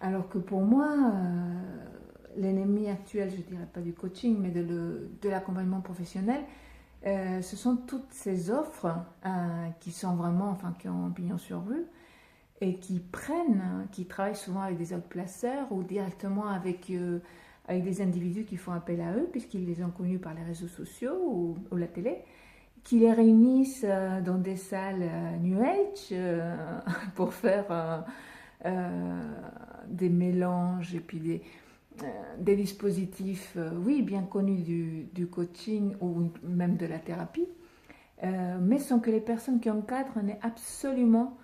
Alors que pour moi, l'ennemi actuel, je dirais pas du coaching, mais de l'accompagnement professionnel, ce sont toutes ces offres qui sont vraiment, enfin, qui ont pignon sur rue et qui prennent, qui travaillent souvent avec des outplaceurs ou directement avec des individus qui font appel à eux, puisqu'ils les ont connus par les réseaux sociaux ou la télé, qui les réunissent dans des salles New Age pour faire des mélanges et puis des dispositifs, oui, bien connus du coaching ou même de la thérapie, mais sans que les personnes qui encadrent n'aient absolument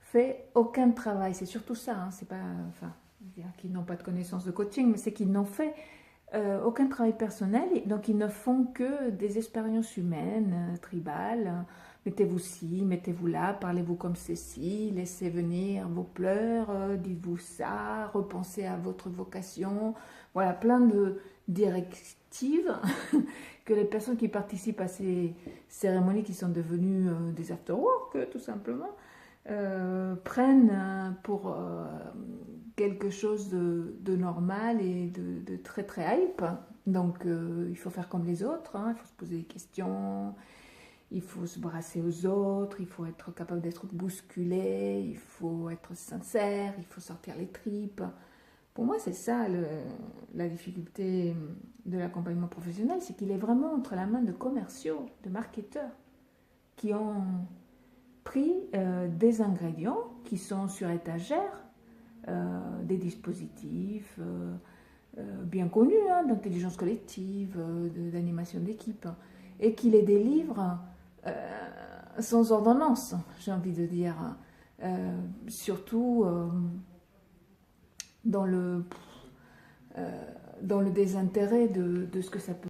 fait aucun travail. C'est surtout ça, hein, c'est pas, enfin, dire qu'ils n'ont pas de connaissances de coaching, mais c'est qu'ils n'ont fait aucun travail personnel, et donc ils ne font que des expériences humaines, tribales. Mettez-vous ci, mettez-vous là, parlez-vous comme ceci, laissez venir vos pleurs, dites-vous ça, repensez à votre vocation. Voilà, plein de directives que les personnes qui participent à ces cérémonies qui sont devenues des after-work, tout simplement, prennent pour quelque chose de normal et de très très hype. Donc il faut faire comme les autres, hein, il faut se poser des questions, il faut se brasser aux autres, il faut être capable d'être bousculé, il faut être sincère, il faut sortir les tripes. Pour moi, c'est ça la difficulté de l'accompagnement professionnel, c'est qu'il est vraiment entre la main de commerciaux, de marketeurs, qui ont pris des ingrédients qui sont sur étagère, des dispositifs bien connus, hein, d'intelligence collective, d'animation d'équipe, et qui les délivrent sans ordonnance, j'ai envie de dire. Surtout dans le, dans le désintérêt de ce que ça peut